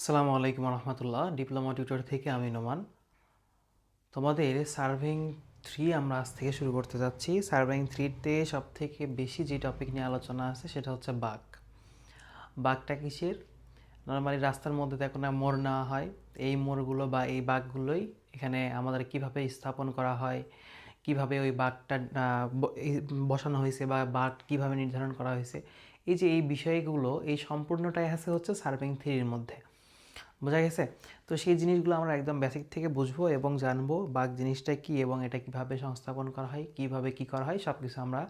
আসসালামু আলাইকুম রহমতুল্লাহ। Diploma tutor থেকে আমি নোমান। তোমাদের সার্ভেইং 3 আমরা আজ থেকে শুরু করতে যাচ্ছি। সার্ভেইং 3-তে সব থেকে বেশি যে টপিক নিয়ে আলোচনা আছে সেটা হচ্ছে বাঁক। বাঁকটা কিসের? নর্মালি রাস্তার মধ্যে দেখো না মোড় নেওয়া হয়, এই মোড়গুলো বা এই বাঁকগুলোই এখানে আমাদের কিভাবে স্থাপন করা হয়, কিভাবে ওই বাঁকটা বসানো হয়েছে বা বাঁক কিভাবে নির্ধারণ করা হয়েছে, এই যে এই বিষয়গুলো এই সম্পূর্ণটাই আছে হচ্ছে সার্ভেইং 3-র মধ্যে। বোঝা গেছে? তো সেই জিনিসগুলো আমরা একদম বেসিক থেকে বুঝবো এবং জানবো বাঁক জিনিসটা কী এবং এটা কিভাবে সংস্থাপন করা হয়, কিভাবে কি করা হয়, সব কিছু আমরা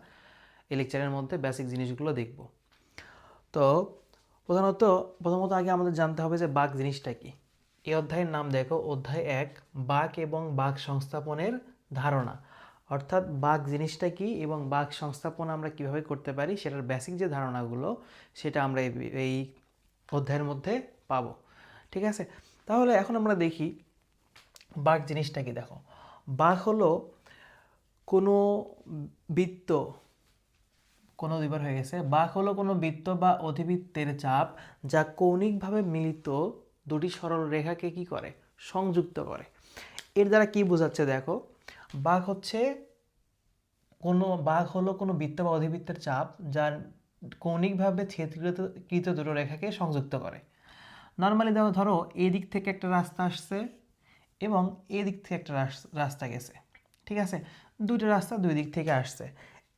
এই লেকচারের মধ্যে বেসিক জিনিসগুলো দেখব। তো প্রথমত আগে আমাদের জানতে হবে যে বাঁক জিনিসটা কি। এই অধ্যায়ের নাম দেখো, অধ্যায় 1, বাঁক এবং বাঁক সংস্থাপনের ধারণা। অর্থাৎ বাঁক জিনিসটা কি এবং বাঁক সংস্থাপন আমরা কিভাবে করতে পারি সেটার বেসিক যে ধারণাগুলো সেটা আমরা এই অধ্যায়ের মধ্যে পাবো। ঠিক আছে? তাহলে এখন আমরা দেখি বাঁক জিনিসটা কি। দেখো, বাঁক হলো কোনো বৃত্ত, কোনো দুইবার হয়ে গেছে। বাঁক হলো কোনো বৃত্ত বা অধিবৃত্তের চাপ যা কৌণিকভাবে মিলিত দুটি সরল রেখাকে কি করে, সংযুক্ত করে। এর দ্বারা কি বোঝাচ্ছে দেখো, বাঁক হলো কোনো বৃত্ত বা অধিবৃত্তের চাপ যা কৌণিকভাবে ছেদকৃত দুটো রেখাকে সংযুক্ত করে। নর্মালি ধরো এই দিক থেকে একটা রাস্তা আসছে এবং এই দিক থেকে একটা রাস্তা গেছে। ঠিক আছে? দুইটা রাস্তা দুই দিক থেকে আসছে।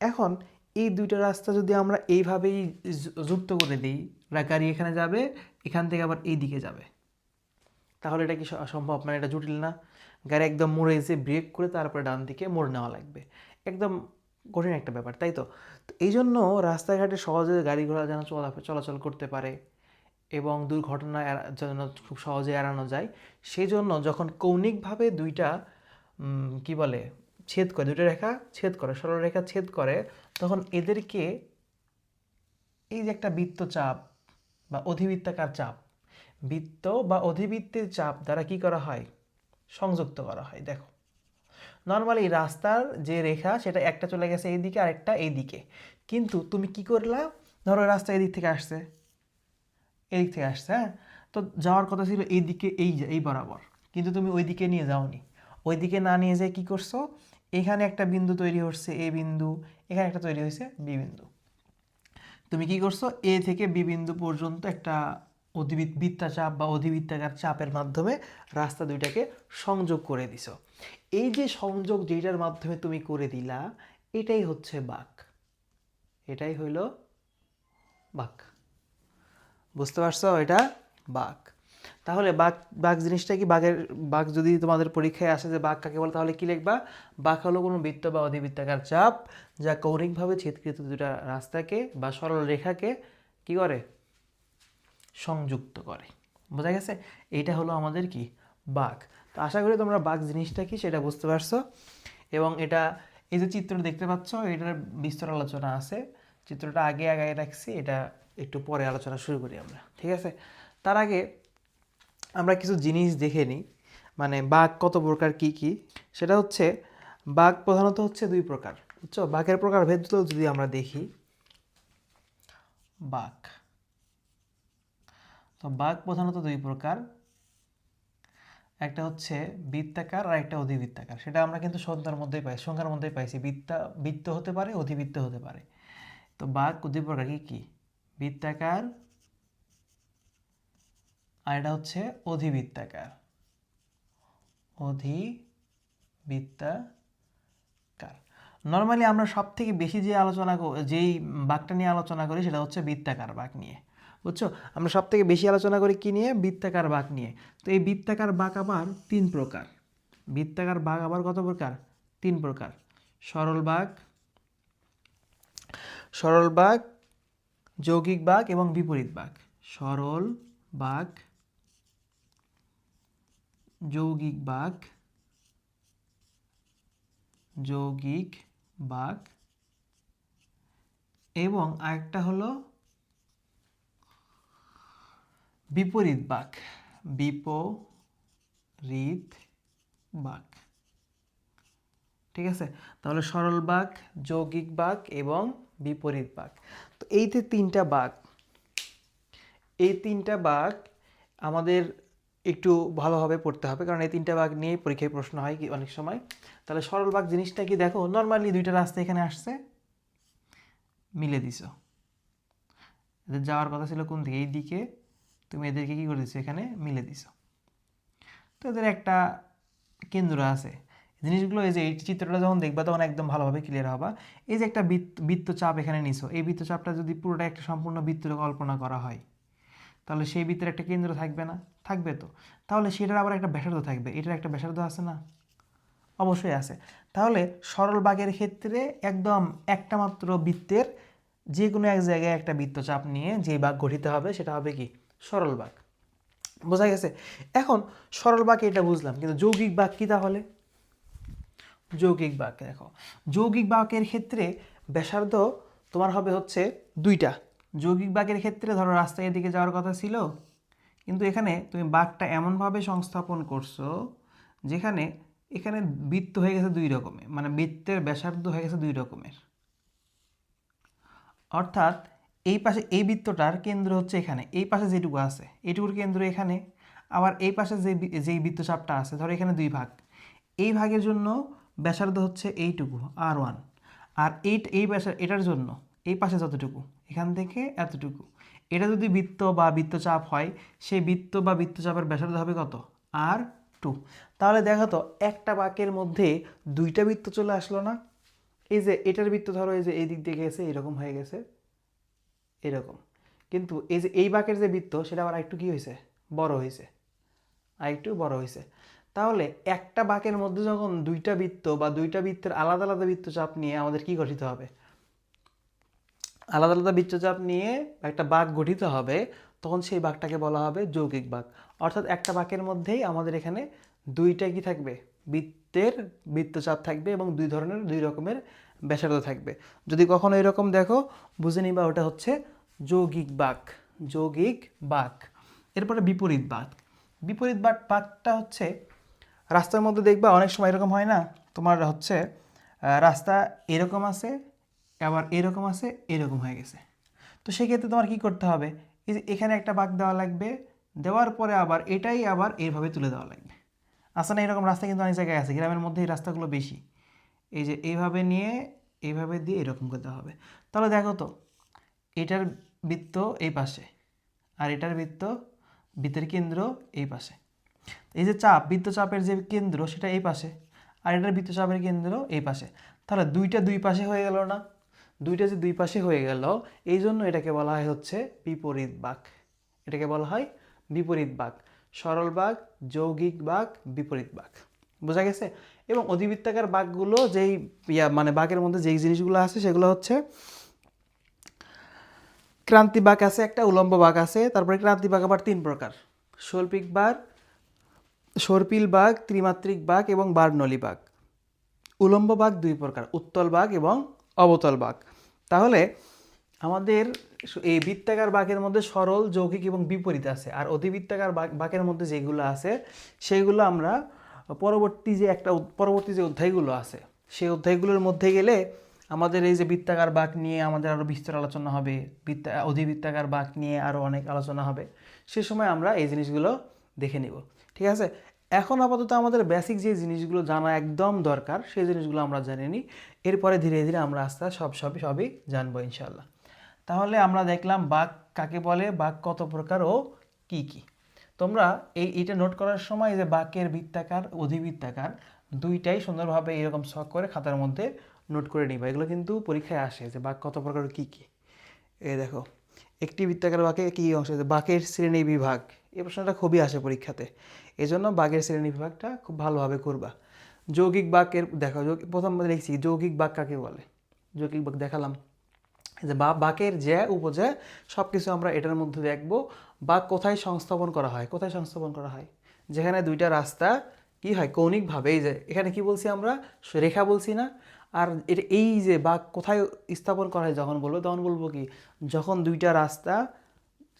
এখন এই দুইটা রাস্তা যদি আমরা এইভাবেই যুক্ত করে দিই, গাড়ি এখানে যাবে, এখান থেকে আবার এই দিকে যাবে, তাহলে এটা কি সম্ভব? মানে এটা জটিল না? গাড়ি একদম মোড়ে এসে ব্রেক করে তারপরে ডান দিকে মোড় নেওয়া লাগবে, একদম কঠিন একটা ব্যাপার, তাই তো? এই জন্য রাস্তাঘাটে সহজে গাড়ি ঘোড়া যেন চলাচল করতে পারে এবং দুর্ঘটনা যেন খুব সহজে এড়ানো যায়, সেই জন্য যখন কৌণিকভাবে দুইটা কি বলে ছেদ করে, দুইটা রেখা ছেদ করে, সরলরেখা ছেদ করে, তখন এদেরকে এই যে একটা বৃত্তচাপ বা অধিবৃত্তাকার চাপ, বৃত্ত বা অধিবৃত্তের চাপ দ্বারা কি করা হয়, সংযুক্ত করা হয়। দেখো, নর্মালি রাস্তার যে রেখা সেটা একটা চলে গেছে এইদিকে আর একটা এইদিকে, কিন্তু তুমি কি করলা, ধরো রাস্তা এদিক থেকে আসছে, এদিক থেকে আসছে, হ্যাঁ, তো যাওয়ার কথা ছিল এইদিকে, এই বরাবর, কিন্তু তুমি ওইদিকে নিয়ে যাওনি। ওইদিকে না নিয়ে যেয়ে কী করছো, এখানে একটা বিন্দু তৈরি হচ্ছে এ বিন্দু, এখানে একটা তৈরি হয়েছে বি বিন্দু। তুমি কি করছো, এ থেকে বি বিন্দু পর্যন্ত একটা বৃত্তাচাপ বা অধিবৃত্তাকার চাপের মাধ্যমে রাস্তা দুইটাকে সংযোগ করে দিছো। এই যে সংযোগ যেটার মাধ্যমে তুমি করে দিলা, এটাই হচ্ছে বাঁক, এটাই হইল বাঁক। বুঝতে পারছো? এটা বাঁক। তাহলে বাঁক বাঁক জিনিসটা কি? বাঁক যদি তোমাদের পরীক্ষায় আসে যে বাঁক কাকে বলে, তাহলে কি লিখবা? বাঁক হলো কোনো বৃত্ত বা অধিবৃত্তাকার চাপ যা কৌণিকভাবে ছেদকৃত দুটা রাস্তাকে বা সরল রেখাকে কি করে, সংযুক্ত করে। বোঝা গেছে? এইটা হলো আমাদের কি, বাঁক। তো আশা করি তোমরা বাঁক জিনিসটা কি সেটা বুঝতে পারছো। এবং এটা, এই যে চিত্র দেখতে পাচ্ছ, এটার বিস্তর আলোচনা আছে। চিত্রটা আগে রাখছি, এটা একটু পরে আলোচনা শুরু করি আমরা। ঠিক আছে? তার আগে আমরা কিছু জিনিস দেখে নিই, মানে বাঁক কত প্রকার, কি কি। সেটা হচ্ছে, বাঁক প্রধানত হচ্ছে 2 প্রকার। বুঝছো? বাঁকের প্রকার ভেদ যদি আমরা দেখি, বাঁক, তো বাঁক প্রধানত 2 প্রকার। একটা হচ্ছে বৃত্তাকার আর একটা অধিবৃত্তাকার। সেটা আমরা কিন্তু সংখ্যার মধ্যেই পাইছি। বৃত্ত হতে পারে, অধিবৃত্ত হতে পারে। তো বাঁক 2 প্রকার, কি কি? বৃত্তাকার আর এটা হচ্ছে অধিবৃত্তাকার। অধিবৃত্তাকার। নর্মালি আমরা সব থেকে বেশি যেই বাঁকটা নিয়ে আলোচনা করি সেটা হচ্ছে বৃত্তাকার বাঁক নিয়ে। বুঝছো? আমরা সব থেকে বেশি আলোচনা করি কি নিয়ে? বৃত্তাকার বাঁক নিয়ে। তো এই বৃত্তাকার বাঁক আবার 3 প্রকার। বৃত্তাকার বাঁক আবার কত প্রকার? 3 প্রকার। সরল বাঁক, যৌগিক বাঁক এবং বিপরীত বাঁক। সরল বাঁক, যৌগিক বাঁক এবং আরেকটা হলো বিপরীত বাঁক। ঠিক আছে? তাহলে সরল বাঁক, যৌগিক বাঁক এবং বিপরীত বাঁক। তো এই যে 3টা বাঁক, এই 3টা বাঁক আমাদের একটু ভালোভাবে পড়তে হবে, কারণ এই তিনটা বাঁক নিয়েই পরীক্ষায় প্রশ্ন হয় কি অনেক সময়। তাহলে সরল বাঁক জিনিসটা কি দেখো, নর্মালি দুইটা রাস্তা এখানে আসছে, মিলে দিছো, এদের যাওয়ার কথা ছিল কোন দিকে, এই দিকে, তুমি এদেরকে কী করে দিছো, এখানে মিলে দিছো। তো এদের একটা কেন্দ্র আছে। জিনিসগুলো এই যে এই চিত্রটা যখন দেখবা তখন একদম ভালোভাবে ক্লিয়ার হবা। এই যে একটা বৃত্তচাপ এখানে নিছো, এই বৃত্তচাপটা যদি পুরোটা একটা সম্পূর্ণ বৃত্তের কল্পনা করা হয়, তাহলে সেই বৃত্তের একটা কেন্দ্র থাকবে না? থাকবে তো। তাহলে সেটার আবার একটা ব্যাসার্ধ থাকবে, এটার একটা ব্যাসার্ধ আছে না? অবশ্যই আছে। তাহলে সরল বাঁকের ক্ষেত্রে একদম একটা মাত্র বৃত্তের যে কোনো এক জায়গায় একটা বৃত্তচাপ নিয়ে যে বাঁক গঠিত হবে সেটা হবে কি, সরল বাঁক। বোঝা গেছে? এখন সরল বাঁকে এটা বুঝলাম, কিন্তু যৌগিক বাঁক কি তাহলে? যৌগিক বাঁক দেখো, যৌগিক বাঁকের ক্ষেত্রে ব্যাসার্ধ তোমার হবে হচ্ছে দুইটা। যৌগিক বাঁকের ক্ষেত্রে ধরো রাস্তা এদিকে যাওয়ার কথা ছিল, কিন্তু এখানে তুমি বাঁকটা এমনভাবে সংস্থাপন করছো যেখানে এখানে বৃত্ত হয়ে গেছে দুই রকমের, মানে বৃত্তের ব্যাসার্ধ হয়ে গেছে দুই রকমের। অর্থাৎ এই পাশে এই বৃত্তটার কেন্দ্র হচ্ছে এখানে, এই পাশে যেটুকু আছে এইটুকুর কেন্দ্র এখানে, আবার এই পাশে যেই বৃত্তচাপটা আছে ধরো এখানে দুই ভাগ, এই ভাগের জন্য ব্যাসার্ধ হচ্ছে এইটুকু R1, আর এই এটার জন্য এই পাশে যতটুকু এখান থেকে এতটুকু, এটা যদি বৃত্ত বা বৃত্তচাপ হয় সেই বৃত্ত বা বৃত্তচাপের ব্যাসার্ধ হবে কত, R2। তাহলে দেখো তো একটা বাঁকের মধ্যে দুইটা বৃত্ত চলে আসলো না? এই যে এটার বৃত্ত ধরো এই যে এই দিক দিয়ে গেছে এরকম হয়ে গেছে এরকম, কিন্তু এই যে এই বাঁকের যে বৃত্ত সেটা আবার একটু কি হয়েছে, বড় হয়েছে, আর একটু বড় হয়েছে। তাহলে একটা বাঁকের মধ্যে যখন দুইটা বৃত্ত বা দুইটা বৃত্তের আলাদা আলাদা বৃত্তচাপ নিয়ে আমাদের কি গঠিত হবে, আলাদা আলাদা বৃত্তচাপ নিয়ে একটা বাঁক গঠিত হবে, তখন সেই বাঁকটাকে বলা হবে যৌগিক বাঁক। অর্থাৎ একটা বাঁকের মধ্যেই আমাদের এখানে দুইটা কি থাকবে, বৃত্তের বৃত্তচাপ থাকবে এবং দুই রকমের ব্যাসার্ধ থাকবে। যদি কখনো এরকম দেখো বুঝে নিবা ওটা হচ্ছে যৌগিক বাঁক। যৌগিক বাঁক। এরপরে বিপরীত বাঁক। বিপরীত বাঁকটা হচ্ছে রাস্তার মধ্যে দেখবা অনেক সময় এরকম হয় না, তোমার হচ্ছে রাস্তা এরকম আছে, আবার এরকম আছে, এরকম হয়ে গেছে। তো সেক্ষেত্রে তোমার কি করতে হবে, এই যে এখানে একটা বাঁক দেওয়া লাগবে, দেওয়ার পরে আবার এটাই আবার এইভাবে তুলে দেওয়া লাগবে। আসলে না এরকম রাস্তা কিন্তু অনেক জায়গায় আছে, গ্রামের মধ্যে এই রাস্তাগুলো বেশি। এই যে এইভাবে নিয়ে এইভাবে দিয়ে এরকম করতে হবে। তাহলে দেখো তো এটার বৃত্ত এই পাশে, আর এটার বৃত্তের কেন্দ্র এই পাশে। এই যে বৃত্তচাপের যে কেন্দ্র সেটা এই পাশে, আর এটার বৃত্তচাপের কেন্দ্র এই পাশে। তাহলে দুইটা দুই পাশে হয়ে গেল না? দুইটা যে দুই পাশে হয়ে গেল, এই জন্য এটাকে বলা হয় হচ্ছে বিপরীত বাঁক। এটাকে বলা হয় বিপরীত বাঁক। সরল বাঁক, যৌগিক বাঁক, বিপরীত বাঁক। বোঝা গেছে? এবং অধিবৃত্তাকার বাঁকগুলো যেই মানে বাঁকের মধ্যে যেই জিনিসগুলো আছে সেগুলো হচ্ছে ক্রান্তি বাঁক আছে একটা, উলম্ব বাঁক আছে, তারপরে ক্রান্তি বাঁক আবার তিন প্রকার: শৈল্পিক বাঁক, সর্পিল বাঁক, ত্রিমাত্রিক বাঁক এবং বার্নৌলি বাঁক। উলম্ব বাঁক দুই প্রকার: উত্তল বাঁক এবং অবতল বাঁক। তাহলে আমাদের এই বৃত্তাকার বাঁকের মধ্যে সরল, যৌগিক এবং বিপরীত আছে, আর অধিবৃত্তাকার বাঁকের মধ্যে যেগুলো আছে সেইগুলো আমরা পরবর্তী যে অধ্যায়গুলো আছে সেই অধ্যায়গুলোর মধ্যে গেলে আমাদের এই যে বৃত্তাকার বাঁক নিয়ে আমাদের আরও বিস্তর আলোচনা হবে, অধিবৃত্তাকার বাঁক নিয়ে আরও অনেক আলোচনা হবে, সে সময় আমরা এই জিনিসগুলো দেখে নিব। ঠিক আছে? এখন আপাতত আমাদের বেসিক যে জিনিসগুলো জানা একদম দরকার সেই জিনিসগুলো আমরা জেনে নিই, এরপরে ধীরে ধীরে আমরা আস্তে আস্তে সবই জানবো ইনশাল্লাহ। তাহলে আমরা দেখলাম বাঁক কাকে বলে, বাঁক কত প্রকার ও কি কি। তোমরা এইটা নোট করার সময় যে বাঁকের বৃত্তাকার, অধিবৃত্তাকার দুইটাই সুন্দরভাবে এরকম ছক করে খাতার মধ্যে নোট করে নিবা। এগুলো কিন্তু পরীক্ষায় আসে যে বাঁক কত প্রকার কি কি। এই দেখো একটি বৃত্তাকার বাঁকে কি অংশ, বাঁকের শ্রেণী বিভাগ, এই প্রশ্নটা খুবই আসে পরীক্ষাতে, এই জন্য বাঁকের শ্রেণী বিভাগটা খুব ভালোভাবে করবা। যৌগিক বাঁকের দেখো, প্রথম লিখছি যৌগিক বাঁক কাকে বলে। যৌগিক বাঁক দেখালাম যে বাঁকের জ্যা উপজ্যা সব কিছু আমরা এটার মধ্যে দেখব। বাঁক কোথায় সংস্থাপন করা হয়, কোথায় সংস্থাপন করা হয়, যেখানে দুইটা রাস্তা কি হয় কৌণিকভাবে, এই যে এখানে কি বলছি আমরা, রেখা বলছি না? আর এটা এই যে বাঁক কোথায় স্থাপন করা হয় যখন বলবো কি, যখন দুইটা রাস্তা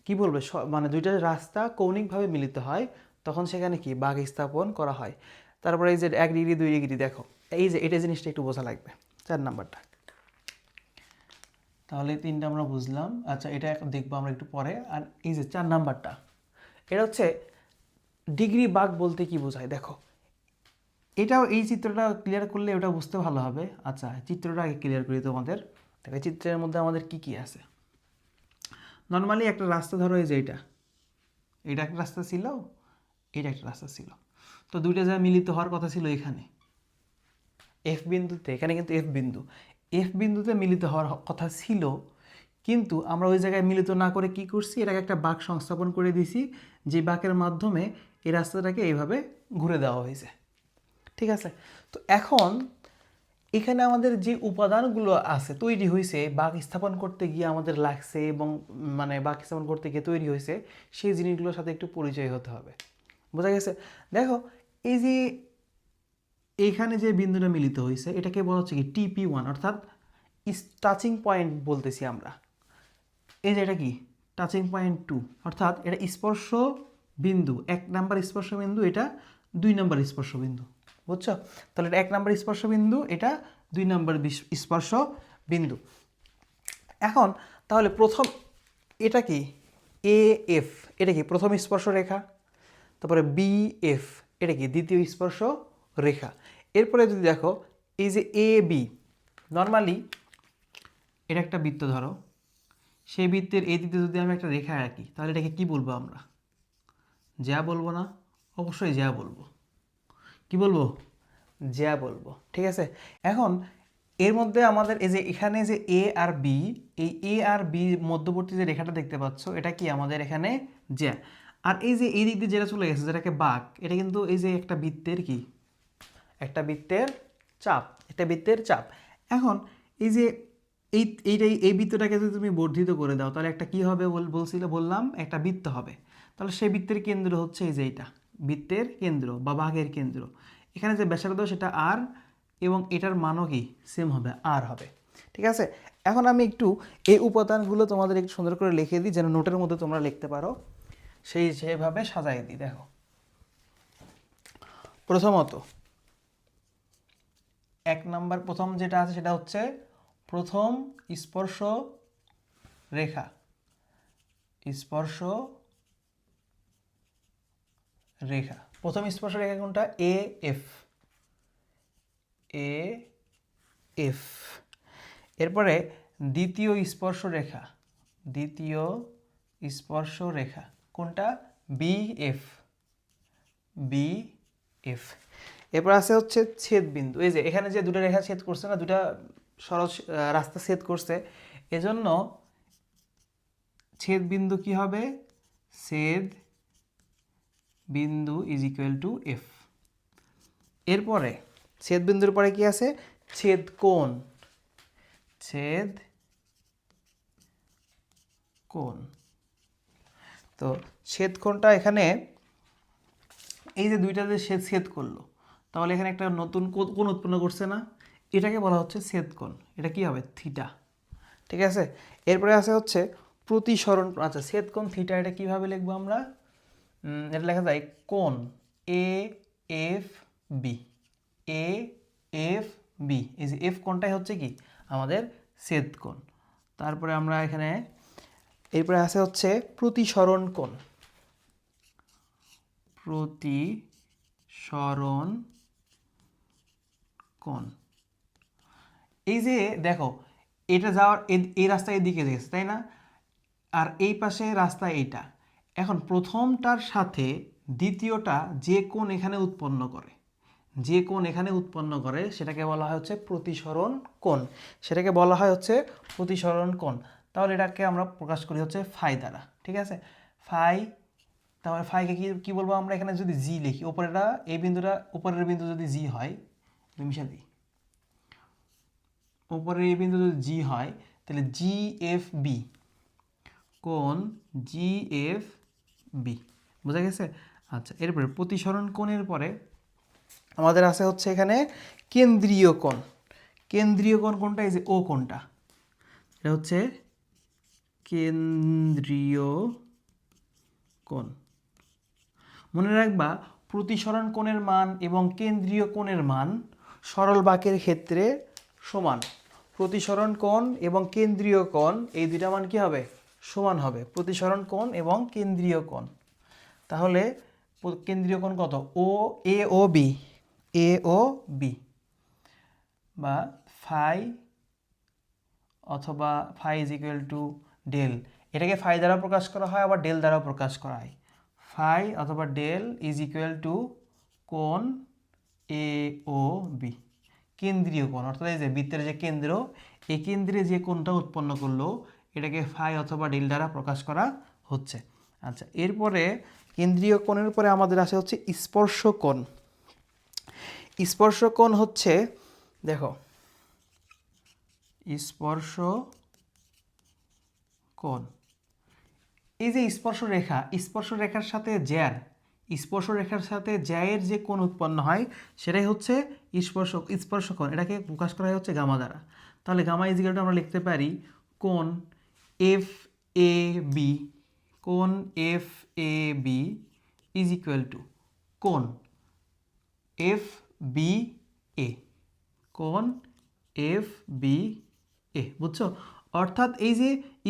কি বলবে মানে দুইটা রাস্তা কৌণিকভাবে মিলিত হয় তখন সেখানে কি বাঁক স্থাপন করা হয়। তারপরে এই যে 1 ডিগ্রি 2 ডিগ্রি দেখো, এই যে এটা জিনিসটা একটু বোঝা লাগবে। 4 নাম্বারটা, তাহলে 3টা আমরা বুঝলাম। আচ্ছা এটা দেখবো আমরা একটু পরে। আর এই যে 4 নাম্বারটা, এটা হচ্ছে ডিগ্রি বাঁক বলতে কি বোঝায় দেখো, এটাও এই চিত্রটা ক্লিয়ার করলে ওটা বুঝতে ভালো হবে। আচ্ছা চিত্রটা আগে ক্লিয়ার করি তোমাদের। দেখো চিত্রের মধ্যে আমাদের কি কি আছে। নর্মালি একটা রাস্তা ধরো, এই যে এটা একটা রাস্তা ছিল, এটা একটা রাস্তা ছিল, তো দুইটা যা মিলিত হওয়ার কথা ছিল এখানে এফ বিন্দুতে, এখানে কিন্তু এফ বিন্দুতে মিলিত হওয়ার কথা ছিল, কিন্তু আমরা ওই জায়গায় মিলিত না করে কি করছি, এটাকে একটা বাঁক সংস্থাপন করে দিছি, যে বাঁকের মাধ্যমে এই রাস্তাটাকে এইভাবে ঘুরে দেওয়া হয়েছে। ঠিক আছে, তো এখন এখানে আমাদের যে উপাদানগুলো আছে তৈরি হয়েছে বাঁক স্থাপন করতে গিয়ে আমাদের লাগছে, এবং মানে বাঁক স্থাপন করতে গিয়ে তৈরি হয়েছে, সেই জিনিসগুলোর সাথে একটু পরিচয় হতে হবে। বোঝা গেছে? দেখো এই যে এইখানে যে বিন্দুটা মিলিত হয়েছে এটাকে বলা হচ্ছে কি TP1, অর্থাৎ টাচিং পয়েন্ট বলতেছি আমরা। এই যে এটা কি টাচিং পয়েন্ট 2, অর্থাৎ এটা স্পর্শ বিন্দু, 1 নাম্বার স্পর্শ বিন্দু, এটা 2 নাম্বার স্পর্শ বিন্দু। বুঝছো? তাহলে এটা 1 নাম্বার স্পর্শ বিন্দু, এটা 2 নাম্বার স্পর্শ বিন্দু। এখন তাহলে প্রথম এটা কি AF, এটা কি প্রথম স্পর্শ রেখা, তারপরে BF এটা কি দ্বিতীয় স্পর্শ রেখা। এরপরে যদি দেখো এই যে AB, নর্মালি এটা একটা বৃত্ত ধরো, সেই বৃত্তের এই দিকে যদি আমি একটা রেখা আঁকি তাহলে এটাকে কি বলবো আমরা? জ্যা বলবো না? অবশ্যই জ্যা বলবো। কি বলবো? জ্যা বলবো। ঠিক আছে, এখন এর মধ্যে আমাদের এই যে এখানে যে A আর B, এই A আর B মধ্যবর্তী যে রেখাটা দেখতে পাচ্ছ এটা কি আমাদের এখানে জ্যা। আর এই যে এই দিক দিয়ে যেটা চলে গেছে যেটাকে বাঁক, এটা কিন্তু এই যে একটা বৃত্তের কি, একটা বৃত্তের চাপ, একটা বৃত্তের চাপ। এখন এই যে এই বৃত্তটাকে যদি তুমি বর্ধিত করে দাও তাহলে একটা কি হবে বললাম একটা বৃত্ত হবে। তাহলে সেই বৃত্তের কেন্দ্র হচ্ছে এই যে এইটা, বৃত্তের কেন্দ্র বা বাঁকের কেন্দ্র। এখানে যে ব্যাসার্ধ সেটা আর, এবং এটার মানও কি সেম হবে, আর হবে। ঠিক আছে, এখন আমি একটু এই উপাদানগুলো তোমাদের একটু সুন্দর করে লিখে দিই, যেন নোটের মধ্যে তোমরা লিখতে পারো, সেভাবে সাজাই দিই। দেখো প্রথমত 1 নাম্বার প্রথম যেটা আছে সেটা হচ্ছে প্রথম স্পর্শ রেখা, স্পর্শ রেখা, প্রথম স্পর্শ রেখা কোনটা? AF, AF। এরপরে দ্বিতীয় স্পর্শ রেখা, দ্বিতীয় স্পর্শ রেখা কোনটা? BF, BF। এরপর আছে হচ্ছে ছেদ বিন্দু, এই যে এখানে যে দুটো রেখা ছেদ করছে না, দুটা সরল রাস্তা ছেদ করছে, এজন্য ছেদ বিন্দু কি হবে? ছেদ বিন্দু ইজ ইকুয়াল টু F। এরপরে ছেদ বিন্দুর পরে কি আছে? ছেদ কোণ, ছেদ কোণ। তো ছেদ কোণটা এখানে এই যে দুইটা যে ছেদ করলো, তাহলে এখানে একটা নতুন কোণ উৎপন্ন করছে না, এটাকে বলা হচ্ছে ছেদ কোণ। এটা কি হবে? থিটা। ঠিক আছে, এরপরে আছে হচ্ছে প্রতিসরণ। আচ্ছা ছেদ কোণ থিটা, এটা কিভাবে লিখবো আমরা? এটা লেখা যায় কোণ AFB, AFB। এই যে এফ কোণটাই হচ্ছে কি আমাদের ছেদ কোণ। তারপরে আমরা এখানে এরপরে আছে হচ্ছে প্রতিসরণ কোণ, প্রতিসরণ কোণ। এই যে দেখো এটা যাওয়ার এই রাস্তা এদিকে গেছে তাই না, আর এই পাশে রাস্তা এইটা। এখন প্রথমটার সাথে দ্বিতীয়টা যে কোণ এখানে উৎপন্ন করে, যে কোণ এখানে উৎপন্ন করে সেটাকে বলা হয় হচ্ছে প্রতিসরণ কোণ, সেটাকে বলা হয় হচ্ছে প্রতিসরণ কোণ। তাহলে এটাকে আমরা প্রকাশ করি হচ্ছে ফাই দ্বারা। ঠিক আছে, ফাই। তাহলে ফাইকে কি বলবো আমরা? এখানে যদি জি লিখি, উপরেটা এই বিন্দুটা, উপরের বিন্দু যদি জি হয়, মিশা দিই, উপরের এই বিন্দু যদি জি হয় তাহলে GFB, কোণ GFB। বোঝা গেছে? আচ্ছা এরপরে প্রতিসরণ কোণের পরে আমাদের আছে হচ্ছে এখানে কেন্দ্রীয় কোণ। কেন্দ্রীয় কোণ কোনটা? এই যে ও কোণটা, এটা হচ্ছে কেন্দ্রীয় কোণ। মনে রাখবা প্রতিসরণ কোণের মান এবং কেন্দ্রীয় কোণের মান সরল বাঁকের ক্ষেত্রে সমান। প্রতিসরণ কোণ এবং কেন্দ্রীয় কোণ এই দুইটা মান কি হবে? সমান হবে। প্রতিসরণ কোণ এবং কেন্দ্রীয় কোণ। তাহলে কেন্দ্রীয় কোণ কত? এ ও বি বা ফাই অথবা phi is equal to del. এটাকে ফাই দ্বারা প্রকাশ করা হয়, আবার ডেল দ্বারাও প্রকাশ করা হয়। ফাই অথবা ডেল ইজ ইকুয়াল টু কোণ এ ও বি, কেন্দ্রীয় কোণ, অর্থাৎ এই যে বৃত্তের যে কেন্দ্র, এই কেন্দ্রে যে কোণটা উৎপন্ন করলো এটাকে ফাই অথবা ডেল দ্বারা প্রকাশ করা হচ্ছে। আচ্ছা, এরপরে কেন্দ্রীয় কোণের পরে আমাদের আসে হচ্ছে স্পর্শ কোণ। স্পর্শ কোণ হচ্ছে, দেখো, স্পর্শ কোণ, এই যে স্পর্শ রেখার সাথে জ্যার, স্পর্শ রেখার সাথে জ্যায়ের যে কোণ উৎপন্ন হয় সেটাই হচ্ছে স্পর্শ কোণ। এটাকে প্রকাশ করা হয় হচ্ছে গামা দ্বারা। তাহলে গামা ইজ ইকুয়াল টু আমরা লিখতে পারি কোণ এফ এ বি, কোণ F A B is equal to কোণ এফ বি এ, কোণ এফ বি এ। বুঝছো? অর্থাৎ এই যে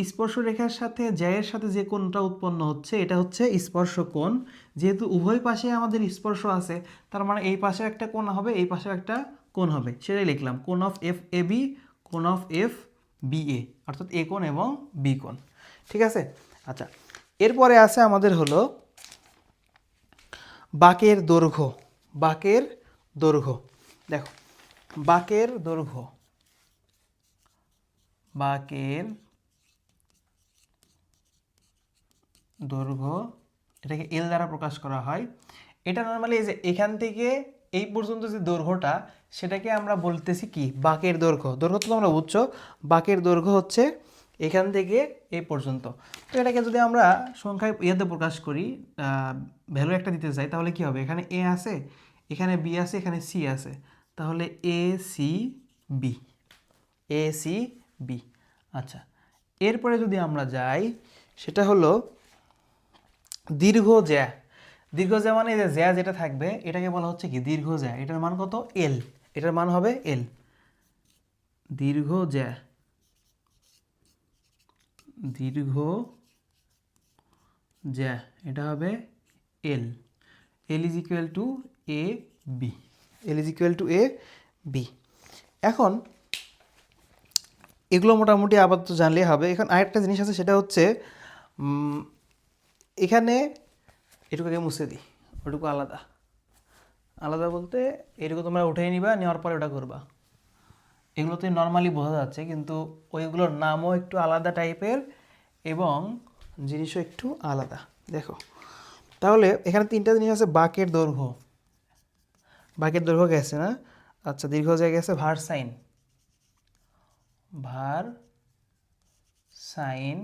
স্পর্শ রেখার সাথে জ্যায়ের সাথে যে কোণটা উৎপন্ন হচ্ছে এটা হচ্ছে স্পর্শ কোণ। যেহেতু উভয় পাশে আমাদের স্পর্শ আছে, তার মানে এই পাশে একটা কোণ হবে, এই পাশেও একটা কোণ হবে, সেটাই লিখলাম কোণ অফ এফ এ বি, কোণ অফ এফ বি এ, অর্থাৎ এ কোণ এবং বি কোণ। ঠিক আছে? আচ্ছা, এরপরে আছে আমাদের হলো বাঁকের দৈর্ঘ্য। বাঁকের দৈর্ঘ্য, দেখো, বাঁকের দৈর্ঘ্য, বাঁকের দৈর্ঘ্য এটাকে এল দ্বারা প্রকাশ করা হয়। এটা নর্মালি এই যে এখান থেকে এই পর্যন্ত যে দৈর্ঘ্যটা সেটাকে আমরা বলতেছি কি? বাঁকের দৈর্ঘ্য। দৈর্ঘ্য তো তোমরা বুঝছো, বাঁকের দৈর্ঘ্য হচ্ছে এখান থেকে এই পর্যন্ত। তো এটাকে যদি আমরা সংখ্যায় ইয়েতে প্রকাশ করি, ভ্যালু একটা দিতে চাই, তাহলে কি হবে? এখানে এ আছে, এখানে বি আছে, এখানে সি আছে, তাহলে A C B, A C B. আচ্ছা, এরপরে যদি আমরা যাই, সেটা হলো দীর্ঘ জ্যা। দীর্ঘ জ্যা মানে এই যে জ্যা যেটা থাকবে এটাকে বলা হচ্ছে কি? দীর্ঘ জ্যা। এটার মান কত? এল। এটার মান হবে এল। দীর্ঘ জ্যা, দীর্ঘ জ্যা এটা হবে L. L is equal to A B, L is equal to A B. এখন এগুলো মোটামুটি আপাতত জানলেই হবে। এখন আরেকটা জিনিস আছে, সেটা হচ্ছে এখানে এটুকু আগে মুছে দিই, ওটুকু আলাদা। আলাদা বলতে এটুকু তোমরা উঠেই নিবা, নেওয়ার পরে ওটা করবা। এগুলোতে নর্মালি বোঝা যাচ্ছে, কিন্তু ওইগুলোর নামও একটু আলাদা টাইপের এবং জিনিসও একটু আলাদা। দেখো, তাহলে এখানে তিনটা জিনিস আছে। বাঁকের দৈর্ঘ্য, বাঁকের দৈর্ঘ্য গেছে না? আচ্ছা, দীর্ঘ জায়গায় গেছে ভার সাইন, ভার সাইন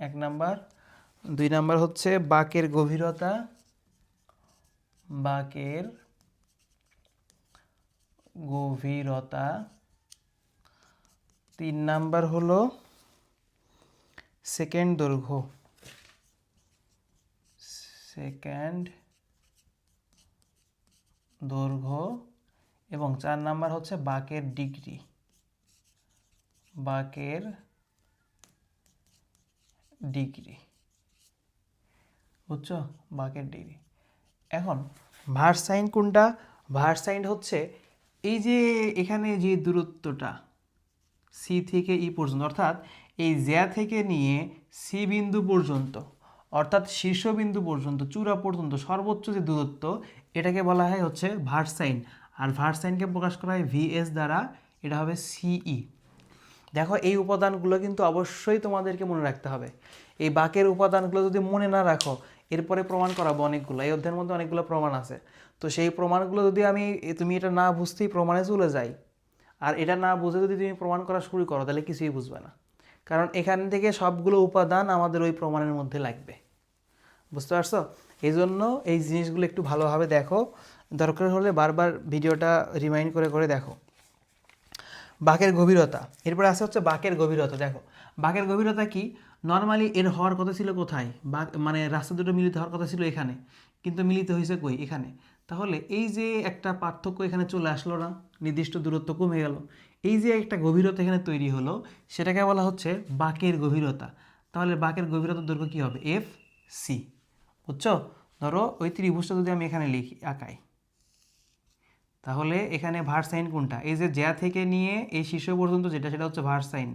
এক নাম্বার। দুই নাম্বার হচ্ছে বাঁকের গভীরতা, বাঁকের গভীরতা। তিন নাম্বার হলো সেকেন্ড দৈর্ঘ্য, সেকেন্ড দৈর্ঘ্য। এবং চার নাম্বার হচ্ছে বাঁকের ডিগ্রি, বাঁকের ডিগ্রি। বুঝছো? বাঁকের ডিগ্রি। এখন ভার সাইন কোনটা? ভার সাইন হচ্ছে এই যে এখানে যে দূরত্বটা সি থেকে ই পর্যন্ত, অর্থাৎ এই জ্যা থেকে নিয়ে সি বিন্দু পর্যন্ত, অর্থাৎ শীর্ষবিন্দু পর্যন্ত, চূড়া পর্যন্ত সর্বোচ্চ যে দূরত্ব, এটাকে বলা হয় হচ্ছে ভার সাইন। আর ভার সাইনকে প্রকাশ করা হয় ভিএস দ্বারা, এটা হবে সিই। দেখো, এই উপাদানগুলো কিন্তু অবশ্যই তোমাদেরকে মনে রাখতে হবে। এই বাঁকের উপাদানগুলো যদি মনে না রাখো, এরপরে প্রমাণ করাবো অনেকগুলো, এই অধ্যায়ের মধ্যে অনেকগুলো প্রমাণ আছে। তো সেই প্রমাণগুলো যদি তুমি এটা না বুঝতেই প্রমাণে চলে যাই, আর এটা না বুঝে যদি তুমি প্রমাণ করা শুরু করো, তাহলে কিছুই বুঝবে না। কারণ এখান থেকে সবগুলো উপাদান আমাদের ওই প্রমাণের মধ্যে লাগবে। বুঝতে পারছো? এই জন্য এই জিনিসগুলো একটু ভালোভাবে দেখো, দরকার হলে বারবার ভিডিওটা রিমাইন্ড করে করে দেখো। বাঁকের গভীরতা, এরপরে আসে হচ্ছে বাঁকের গভীরতা। দেখো, বাঁকের গভীরতা কি? নর্মালি এর হওয়ার কথা ছিল কোথায়? মানে রাস্তা দুটো মিলিত হওয়ার কথা ছিল এখানে, কিন্তু মিলিত হয়েছে কই? এখানে। তাহলে এই যে একটা পার্থক্য এখানে চলে আসলো না, নির্দিষ্ট দূরত্ব কমে গেল, এই যে একটা গভীরতা এখানে তৈরি হলো, সেটাকে বলা হচ্ছে বাঁকের গভীরতা। তাহলে বাঁকের গভীরতার দৈর্ঘ্য কী হবে? F C. বুঝছো? ধরো ওই ত্রিভুজটা যদি আমি এখানে লিখি আঁকাই, তাহলে এখানে ভার সাইন কোনটা? এই যে জ্যা থেকে নিয়ে এই শীর্ষ পর্যন্ত যেটা, সেটা হচ্ছে ভার সাইন।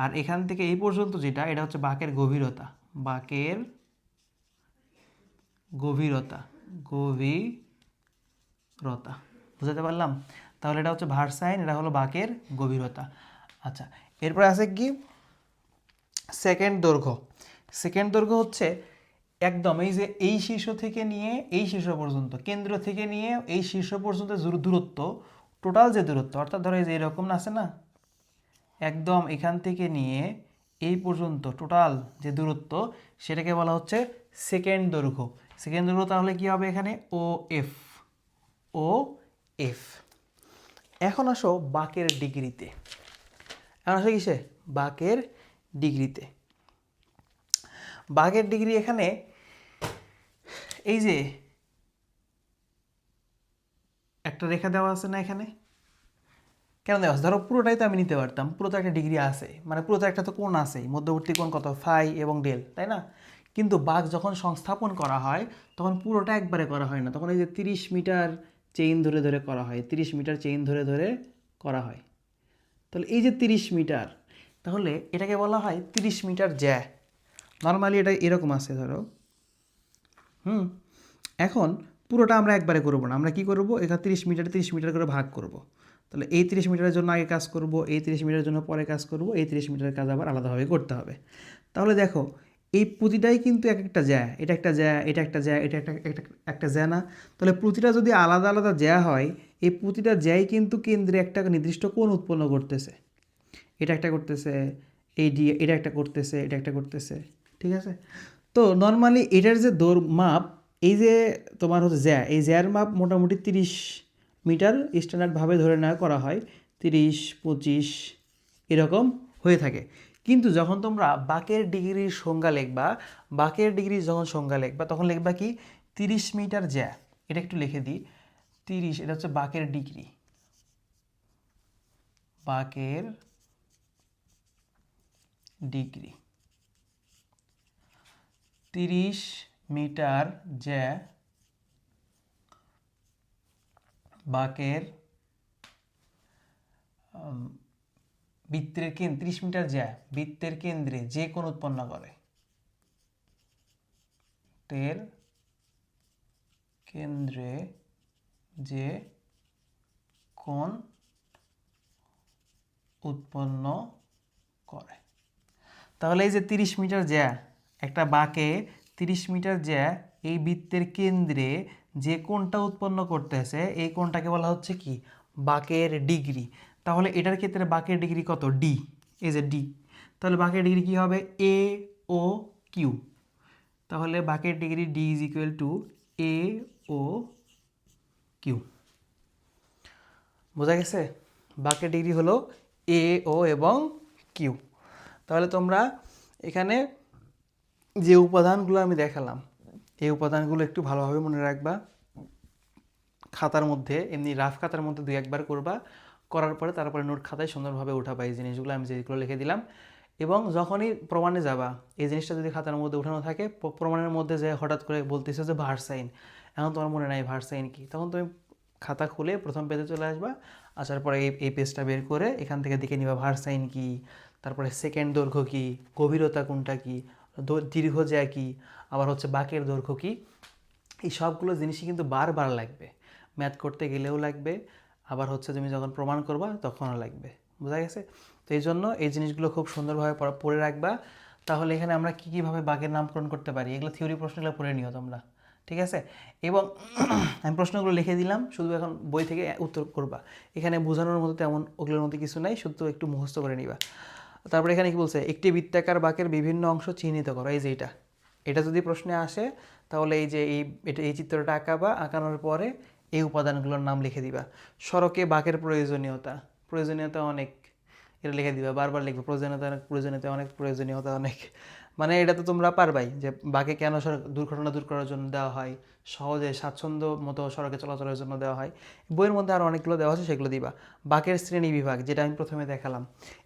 আর এখান থেকে এই পর্যন্ত যেটা, এটা হচ্ছে বাঁকের গভীরতা। বাঁকের গভীরতা, গভীরতা বুঝাতে পারলাম? তাহলে এটা হচ্ছে ভার সাইন, এটা হলো বাঁকের গভীরতা। আচ্ছা, এরপরে আছে কি সেকেন্ড দৈর্ঘ্য। সেকেন্ড দৈর্ঘ্য হচ্ছে একদম এই যে এই শীর্ষ থেকে নিয়ে এই শীর্ষ পর্যন্ত, কেন্দ্র থেকে নিয়ে এই শীর্ষ পর্যন্ত দূরত্ব, টোটাল যে দূরত্ব, অর্থাৎ ধরো এই যে এরকম আছে না, একদম এখান থেকে নিয়ে এই পর্যন্ত টোটাল যে দূরত্ব, সেটাকে বলা হচ্ছে সেকেন্ড দৈর্ঘ্য। সেকেন্ড দৈর্ঘ্য তাহলে কি হবে এখানে? ও এফ, ও এফ। এখন আসো বাঁকের ডিগ্রিতে। এখন আসো কিসে? বাঁকের ডিগ্রিতে। বাঁকের ডিগ্রি এখানে এই যে একটা রেখা দেওয়া আছে না এখানে, কেন দেওয়া আছে? ধরো পুরোটাই তো আমি নিতে পারতাম, পুরোটা একটা ডিগ্রি আছে, মানে পুরোটা একটা তো কোণ আছেই, মধ্যবর্তী কোণ কত? ফাই এবং ডেল, তাই না? কিন্তু বাঁক যখন সংস্থাপন করা হয় তখন পুরোটা একবারে করা হয় না, তখন এই যে 30 মিটার চেইন ধরে ধরে করা হয়, 30 মিটার চেইন ধরে ধরে করা হয়। তাহলে এই যে 30 মিটার, তাহলে এটাকে বলা হয় 30 মিটার জ্যা। নর্মালি এটা এরকম আছে ধরো, এখন পুরোটা আমরা একবারে করবো না, আমরা কি করব? এখানে 30 মিটার 30 মিটার করে ভাগ করব। তাহলে এই 30 মিটারের জন্য আগে কাজ করব, এই 30 মিটারের জন্য পরে কাজ করব, এই 30 মিটারের কাজ আবার আলাদাভাবে করতে হবে। তাহলে দেখো এই প্রতিটাই কিন্তু এক একটা জ্যা, এটা একটা জ্যা, এটা একটা জ্যা, এটা একটা একটা একটা জ্যা না? তাহলে প্রতিটা যদি আলাদা আলাদা জ্যা হয়, এই প্রতিটা জ্যাই কিন্তু কেন্দ্রে একটা নির্দিষ্ট কোণ উৎপন্ন করতেছে। এটা একটা করতেছে, এই ডি, এটা একটা করতেছে, এটা একটা করতেছে, ঠিক আছে? তো নর্মালি এটার যে দৈর্ঘ্য মাপ, এই যে তোমার হচ্ছে জ্যা, এই জ্যার মাপ মোটামুটি 30 মিটার স্ট্যান্ডার্ডভাবে ধরে নেওয়া করা হয়, 30, 25 এরকম হয়ে থাকে। কিন্তু যখন তোমরা বাঁকের ডিগ্রির সংজ্ঞা লিখবা, বাঁকের ডিগ্রির যখন সংজ্ঞা লিখবা, তখন লিখবা কি? 30 মিটার জ্যা। এটা একটু লিখে দিই, 30, এটা হচ্ছে বাঁকের ডিগ্রি, বাঁকের ডিগ্রি 30 মিটার জ্যা বাঁকের বৃত্তের কেন্দ্রে, 30 মিটার জ্যা বৃত্তের কেন্দ্রে যে কোণ উৎপন্ন করে, বৃত্তের কেন্দ্রে যে কোণ উৎপন্ন করে। তাহলে এই যে 30 মিটার জ্যা, একটা বাঁকে 30 মিটার জ্যা এই বৃত্তের কেন্দ্রে যে কোণটা উৎপন্ন করতেছে, এই কোণটাকে বলা হচ্ছে কি? বাঁকের ডিগ্রি। তাহলে এটার ক্ষেত্রে বাঁকের ডিগ্রি কত? ডি, এই যে ডি। তাহলে বাঁকের ডিগ্রি কি হবে? A O Q. তাহলে বাঁকের degree D is equal to A O Q. বোঝা গেছে? বাঁকের ডিগ্রি হলো এ ও এবং কিউ। তাহলে তোমরা এখানে যে উপাদানগুলো আমি দেখালাম, এই উপাদানগুলো একটু ভালোভাবে মনে রাখবা, খাতার মধ্যে এমনি রাফ খাতার মধ্যে 2-1 বার করবা, করার পরে তারপরে নোট খাতায় সুন্দরভাবে উঠাবা এই জিনিসগুলো আমি যেগুলো লিখে দিলাম। এবং যখনই প্রমাণে যাবা, এই জিনিসটা যদি খাতার মধ্যে উঠানো থাকে, প্রমাণের মধ্যে যে হঠাৎ করে বলতেছে যে ভার সাইন, এখন তোমার মনে নাই ভার সাইন কি, তখন তুমি খাতা খুলে প্রথম পেজে চলে আসবা, আসার পরে এই পেজটা বের করে এখান থেকে দেখে নিবা ভার সাইন কি, তারপরে সেকেন্ড দৈর্ঘ্য কি, গভীরতা কোনটা কি, দীর্ঘ জ্যা কি, আবার হচ্ছে বাঁকের দৈর্ঘ্য কি। এই সবগুলো জিনিসই কিন্তু বারবার লাগবে, ম্যাথ করতে গেলেও লাগবে, আবার হচ্ছে তুমি যখন প্রমাণ করবা তখনও লাগবে। বোঝা গেছে? তো এই জন্য এই জিনিসগুলো খুব সুন্দরভাবে পড়ে রাখবা। তাহলে এখানে আমরা কী কীভাবে বাঁকের নামকরণ করতে পারি, এগুলো থিওরি প্রশ্নগুলো পড়ে নিও তোমরা, ঠিক আছে? এবং আমি প্রশ্নগুলো লিখে দিলাম, শুধু এখন বই থেকে উত্তর করবা। এখানে বোঝানোর মতো তেমন ওগুলোর মধ্যে কিছু নাই, শুধু একটু মুখস্থ করে নিবা। তারপরে এখানে কি বলছে? একটি বৃত্তাকার বাঁকের বিভিন্ন অংশ চিহ্নিত করো। এই যে এটা যদি প্রশ্নে আসে, তাহলে এই যে এই চিত্রটা আঁকাবা, আঁকানোর পরে এই উপাদানগুলোর নাম লিখে দিবা। সড়কে বাঁকের প্রয়োজনীয়তা অনেক, এটা লিখে দিবা, বারবার লিখবে, প্রয়োজনীয়তা অনেক, মানে এটা তো তোমরা পারবাই যে বাঁকে কেন দুর্ঘটনা দূর করার জন্য দেওয়া হয়, সহজে স্বাচ্ছন্দ্য মতো সড়কে চলাচলের জন্য দেওয়া হয়। বইয়ের মধ্যে আরও অনেকগুলো দেওয়া আছে, সেগুলো দিবা। বাঁকের শ্রেণী বিভাগ, যেটা আমি প্রথমে দেখালাম।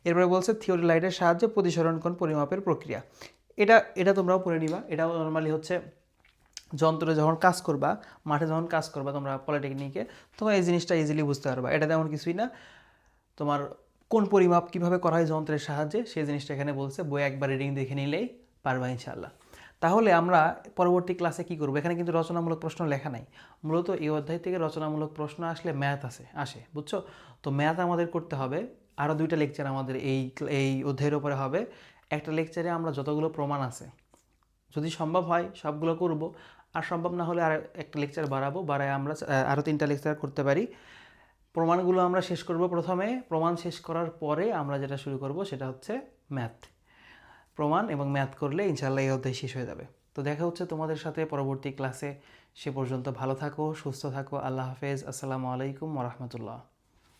এরপরে বলছে থিওরিলাইটের সাহায্যে প্রতিসরণ কোণ পরিমাপের প্রক্রিয়া। এটা তোমরাও পড়ে নিবা। এটাও নর্মালি হচ্ছে যন্ত্রে যখন কাজ করবা, মাঠে যখন কাজ করবা তোমরা পলিটেকনিকে, তখন এই জিনিসটা ইজিলি বুঝতে পারবা। এটা তেমন কিছুই না, তোমার কোন পরিমাপ কিভাবে করা হয় যন্ত্রের সাহায্যে সেই জিনিসটা এখানে বলছে, বই একবার রিডিং দেখে নিলেই পারবা ইনশাআল্লাহ। তাহলে আমরা পরবর্তী ক্লাসে কি করব, এখানে কিন্তু রচনামূলক প্রশ্ন লেখা নাই। মূলত এই অধ্যায় থেকে রচনামূলক প্রশ্ন আসলে ম্যাথ আসে, বুঝছো? তো ম্যাথ আমাদের করতে হবে। আরও 2টা লেকচার আমাদের এই অধ্যায়ের উপরে হবে। একটা লেকচারে আমরা যতগুলো প্রমাণ আছে যদি সম্ভব হয় সবগুলো করব, আর সম্ভব না হলে আর একটা লেকচার বাড়ায় আমরা আরও 3টা লেকচার করতে পারি। প্রমাণগুলো আমরা শেষ করব প্রথমে, প্রমাণ শেষ করার পরে আমরা যেটা শুরু করব সেটা হচ্ছে ম্যাথ। প্রমাণ এবং ম্যাথ করলে ইনশাআল্লাহ এই অধ্যায় শেষ হয়ে যাবে। তো দেখা হচ্ছে তোমাদের সাথে পরবর্তী ক্লাসে। সে পর্যন্ত ভালো থাকো, সুস্থ থাকো। আল্লাহ হাফেজ। আসসালামু আলাইকুম ওয়া রাহমাতুল্লাহ।